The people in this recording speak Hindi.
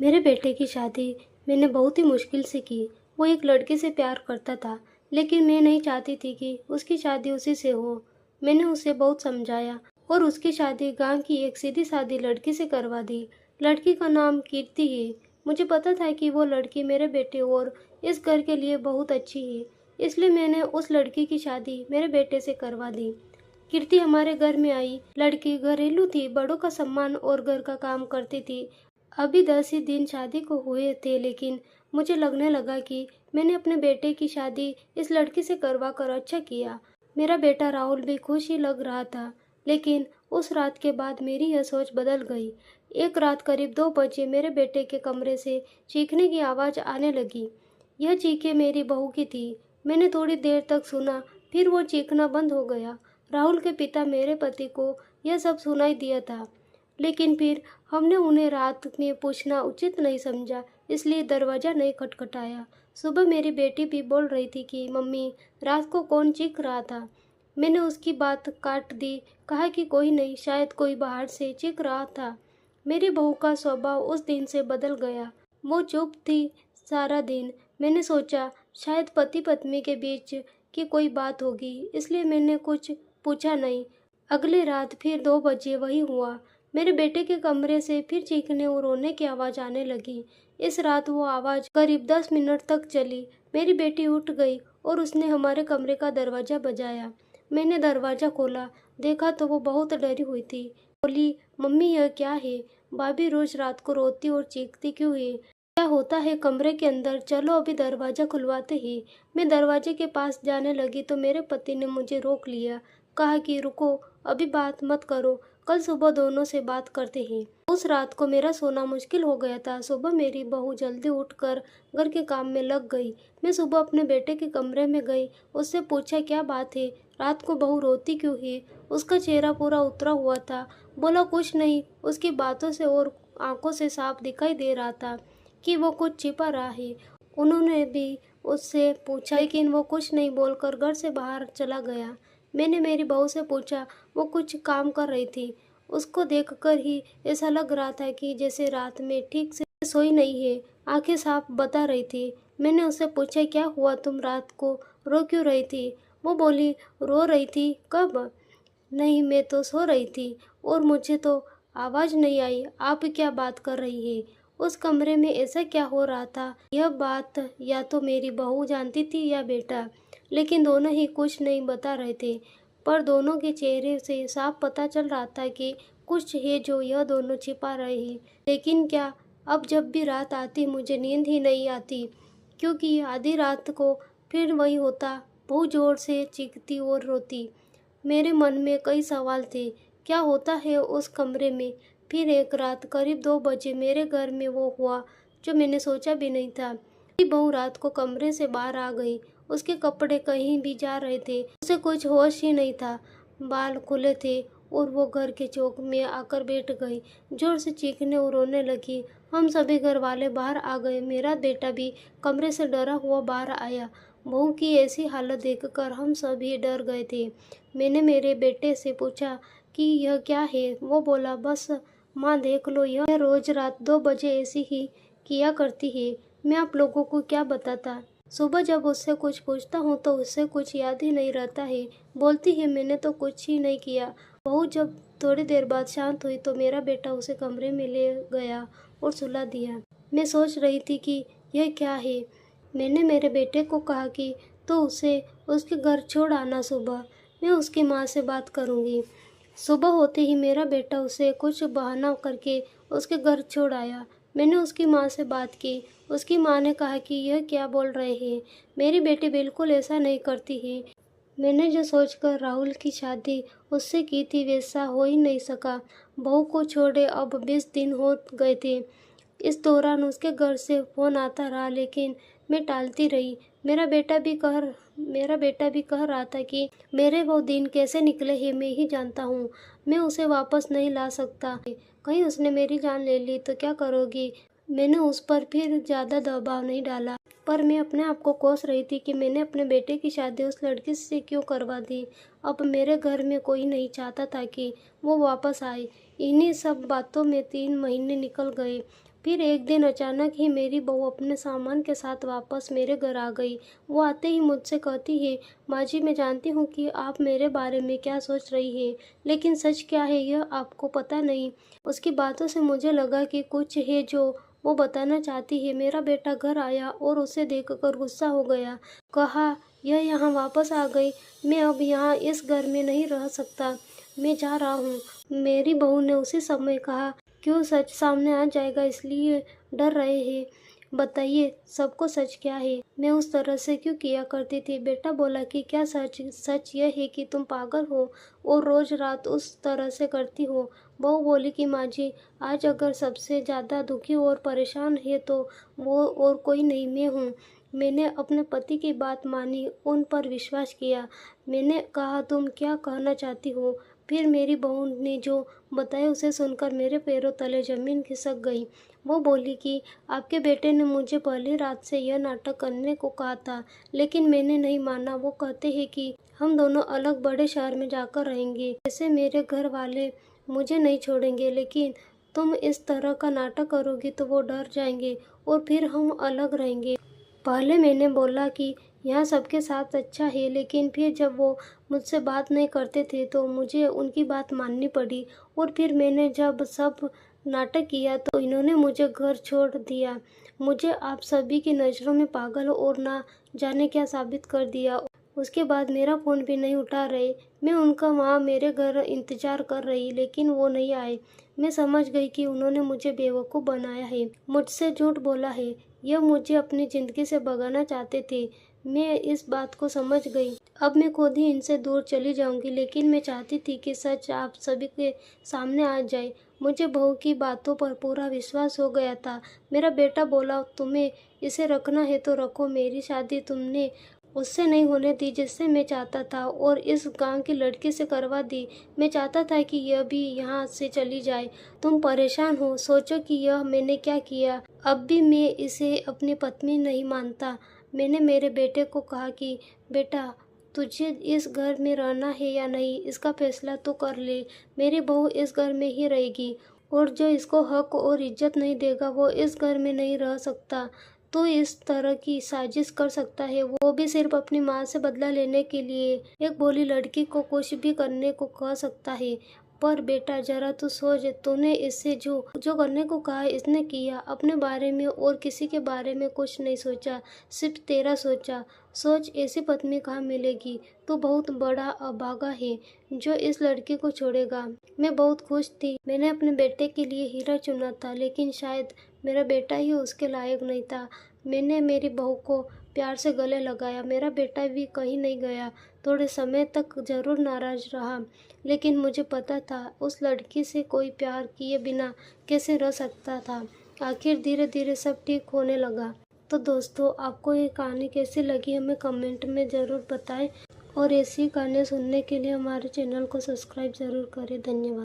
मेरे बेटे की शादी मैंने बहुत ही मुश्किल से की। वो एक लड़के से प्यार करता था, लेकिन मैं नहीं चाहती थी कि उसकी शादी उसी से हो। मैंने उसे बहुत समझाया और उसकी शादी गांव की एक सीधी सादी लड़की से करवा दी। लड़की का नाम कीर्ति है। मुझे पता था कि वो लड़की मेरे बेटे और इस घर के लिए बहुत अच्छी है, इसलिए मैंने उस लड़की की शादी मेरे बेटे से करवा दी। कीर्ति हमारे घर में आई। लड़की घरेलू थी, बड़ों का सम्मान और घर का काम करती थी। अभी 10 ही दिन शादी को हुए थे, लेकिन मुझे लगने लगा कि मैंने अपने बेटे की शादी इस लड़की से करवा कर अच्छा किया। मेरा बेटा राहुल भी खुश ही लग रहा था, लेकिन उस रात के बाद मेरी यह सोच बदल गई। एक रात करीब 2 बजे मेरे बेटे के कमरे से चीखने की आवाज़ आने लगी। यह चीखें मेरी बहू की थी। मैंने थोड़ी देर तक सुना, फिर वो चीखना बंद हो गया। राहुल के पिता मेरे पति को यह सब सुनाई दिया था, लेकिन फिर हमने उन्हें रात में पूछना उचित नहीं समझा, इसलिए दरवाज़ा नहीं खटखटाया। सुबह मेरी बेटी भी बोल रही थी कि मम्मी, रात को कौन चीख रहा था। मैंने उसकी बात काट दी, कहा कि कोई नहीं, शायद कोई बाहर से चीख रहा था। मेरी बहू का स्वभाव उस दिन से बदल गया। वो चुप थी सारा दिन। मैंने सोचा शायद पति पत्नी के बीच की कोई बात होगी, इसलिए मैंने कुछ पूछा नहीं। अगली रात फिर 2 बजे वही हुआ। मेरे बेटे के कमरे से फिर चीखने और रोने की आवाज़ आने लगी। इस रात वो आवाज़ करीब 10 मिनट तक चली। मेरी बेटी उठ गई और उसने हमारे कमरे का दरवाज़ा बजाया। मैंने दरवाज़ा खोला, देखा तो वो बहुत डरी हुई थी। बोली, मम्मी यह क्या है? भाभी रोज रात को रोती और चीखती क्यों है? क्या होता है कमरे के अंदर? चलो अभी दरवाज़ा खुलवाते ही। मैं दरवाजे के पास जाने लगी तो मेरे पति ने मुझे रोक लिया, कहा कि रुको, अभी बात मत करो, कल सुबह दोनों से बात करते हैं। उस रात को मेरा सोना मुश्किल हो गया था। सुबह मेरी बहू जल्दी उठकर घर के काम में लग गई। मैं सुबह अपने बेटे के कमरे में गई, उससे पूछा क्या बात है, रात को बहू रोती क्यों है? उसका चेहरा पूरा उतरा हुआ था। बोला कुछ नहीं। उसकी बातों से और आंखों से साफ दिखाई दे रहा था कि वो कुछ छिपा रहा है। उन्होंने भी उससे पूछा, लेकिन वो कुछ नहीं बोलकर घर से बाहर चला गया। मैंने मेरी बहू से पूछा, वो कुछ काम कर रही थी। उसको देखकर ही ऐसा लग रहा था कि जैसे रात में ठीक से सोई नहीं है। आंखें साफ बता रही थी। मैंने उससे पूछा, क्या हुआ, तुम रात को रो क्यों रही थी? वो बोली, रो रही थी? कब? नहीं, मैं तो सो रही थी और मुझे तो आवाज़ नहीं आई। आप क्या बात कर रही है? उस कमरे में ऐसा क्या हो रहा था? यह बात या तो मेरी बहू जानती थी या बेटा, लेकिन दोनों ही कुछ नहीं बता रहे थे। पर दोनों के चेहरे से साफ पता चल रहा था कि कुछ है जो यह दोनों छिपा रहे हैं। लेकिन क्या? अब जब भी रात आती मुझे नींद ही नहीं आती, क्योंकि आधी रात को फिर वही होता, बहुत जोर से चीखती और रोती। मेरे मन में कई सवाल थे। क्या होता है उस कमरे में? फिर एक रात करीब 2 बजे मेरे घर में वो हुआ जो मैंने सोचा भी नहीं था। मेरी बहू रात को कमरे से बाहर आ गई। उसके कपड़े कहीं भी जा रहे थे। उसे कुछ होश ही नहीं था। बाल खुले थे और वो घर के चौक में आकर बैठ गई। जोर से चीखने और रोने लगी। हम सभी घर वाले बाहर आ गए। मेरा बेटा भी कमरे से डरा हुआ बाहर आया। बहू की ऐसी हालत देखकर हम सभी डर गए थे। मैंने मेरे बेटे से पूछा कि यह क्या है? वो बोला, बस माँ देख लो, यह रोज रात 2 बजे ऐसी ही किया करती है। मैं आप लोगों को क्या बताता। सुबह जब उससे कुछ पूछता हूँ तो उससे कुछ याद ही नहीं रहता है। बोलती है मैंने तो कुछ ही नहीं किया। बहू जब थोड़ी देर बाद शांत हुई तो मेरा बेटा उसे कमरे में ले गया और सुला दिया। मैं सोच रही थी कि यह क्या है। मैंने मेरे बेटे को कहा कि तो उसे उसके घर छोड़ आना, सुबह मैं उसकी माँ से बात करूँगी। सुबह होते ही मेरा बेटा उसे कुछ बहाना करके उसके घर छोड़ आया। मैंने उसकी माँ से बात की। उसकी माँ ने कहा कि यह क्या बोल रहे हैं, मेरी बेटी बिल्कुल ऐसा नहीं करती है। मैंने जो सोचकर राहुल की शादी उससे की थी वैसा हो ही नहीं सका। बहू को छोड़े अब 20 दिन हो गए थे। इस दौरान उसके घर से फ़ोन आता रहा, लेकिन मैं टालती रही। मेरा बेटा भी कह रहा था कि मेरे वो दिन कैसे निकले हैं मैं ही जानता हूँ। मैं उसे वापस नहीं ला सकता। कहीं उसने मेरी जान ले ली तो क्या करोगी? मैंने उस पर फिर ज़्यादा दबाव नहीं डाला, पर मैं अपने आप को कोस रही थी कि मैंने अपने बेटे की शादी उस लड़की से क्यों करवा दी। अब मेरे घर में कोई नहीं चाहता था कि वो वापस आए। इन्हीं सब बातों में 3 महीने निकल गए। फिर एक दिन अचानक ही मेरी बहू अपने सामान के साथ वापस मेरे घर आ गई। वो आते ही मुझसे कहती है, माँ जी मैं जानती हूँ कि आप मेरे बारे में क्या सोच रही है, लेकिन सच क्या है यह आपको पता नहीं। उसकी बातों से मुझे लगा कि कुछ है जो वो बताना चाहती है। मेरा बेटा घर आया और उसे देखकर गुस्सा हो गया। कहा, यह यहाँ वापस आ गई, मैं अब यहाँ इस घर में नहीं रह सकता, मैं जा रहा हूँ। मेरी बहू ने उसी समय कहा, क्यों सच सामने आ जाएगा इसलिए डर रहे हैं? बताइए सबको सच क्या है? मैं उस तरह से क्यों किया करती थी? बेटा बोला कि क्या सच? सच यह है कि तुम पागल हो और रोज रात उस तरह से करती हो। बहू बोली कि माँ जी आज अगर सबसे ज़्यादा दुखी और परेशान है तो वो और कोई नहीं, मैं हूँ। मैंने अपने पति की बात मानी, उन पर विश्वास किया। मैंने कहा तुम क्या कहना चाहती हो? फिर मेरी बहू ने जो बताया उसे सुनकर मेरे पैरों तले जमीन खिसक गई। वो बोली कि आपके बेटे ने मुझे पहली रात से यह नाटक करने को कहा था, लेकिन मैंने नहीं माना। वो कहते हैं कि हम दोनों अलग बड़े शहर में जाकर रहेंगे, जैसे मेरे घर वाले मुझे नहीं छोड़ेंगे, लेकिन तुम इस तरह का नाटक करोगी तो वो डर जाएंगे और फिर हम अलग रहेंगे। पहले मैंने बोला कि यहाँ सबके साथ अच्छा है, लेकिन फिर जब वो मुझसे बात नहीं करते थे तो मुझे उनकी बात माननी पड़ी। और फिर मैंने जब सब नाटक किया तो इन्होंने मुझे घर छोड़ दिया। मुझे आप सभी की नज़रों में पागल और ना जाने क्या साबित कर दिया। उसके बाद मेरा फ़ोन भी नहीं उठा रहे। मैं उनका वहाँ मेरे घर इंतज़ार कर रही, लेकिन वो नहीं आए। मैं समझ गई कि उन्होंने मुझे बेवकूफ़ बनाया है, मुझसे झूठ बोला है। यह मुझे अपनी ज़िंदगी से भगाना चाहते थे। मैं इस बात को समझ गई। अब मैं खुद ही इनसे दूर चली जाऊंगी, लेकिन मैं चाहती थी कि सच आप सभी के सामने आ जाए। मुझे बहू की बातों पर पूरा विश्वास हो गया था। मेरा बेटा बोला, तुम्हें इसे रखना है तो रखो। मेरी शादी तुमने उससे नहीं होने दी जिससे मैं चाहता था, और इस गांव की लड़की से करवा दी। मैं चाहता था कि यह भी यहाँ से चली जाए। तुम परेशान हो, सोचो कि यह मैंने क्या किया। अब भी मैं इसे अपनी पत्नी नहीं मानता। मैंने मेरे बेटे को कहा कि बेटा तुझे इस घर में रहना है या नहीं, इसका फैसला तो कर ले। मेरी बहू इस घर में ही रहेगी, और जो इसको हक और इज्जत नहीं देगा वो इस घर में नहीं रह सकता। तो इस तरह की साजिश कर सकता है, वो भी सिर्फ अपनी माँ से बदला लेने के लिए। एक भोली लड़की को कुछ भी करने को कह सकता है। पर बेटा जरा तू सोच, तूने इससे जो जो करने को कहा इसने किया। अपने बारे में और किसी के बारे में कुछ नहीं सोचा, सिर्फ तेरा सोचा। सोच ऐसी पत्नी कहाँ मिलेगी। तू बहुत बड़ा अभागा है जो इस लड़की को छोड़ेगा। मैं बहुत खुश थी। मैंने अपने बेटे के लिए हीरा चुना था, लेकिन शायद मेरा बेटा ही उसके लायक नहीं था। मैंने मेरी बहू को प्यार से गले लगाया। मेरा बेटा भी कहीं नहीं गया। थोड़े समय तक जरूर नाराज रहा, लेकिन मुझे पता था उस लड़की से कोई प्यार किए बिना कैसे रह सकता था। आखिर धीरे धीरे सब ठीक होने लगा। तो दोस्तों, आपको ये कहानी कैसी लगी हमें कमेंट में ज़रूर बताएं, और ऐसी कहानियाँ सुनने के लिए हमारे चैनल को सब्सक्राइब ज़रूर करें। धन्यवाद।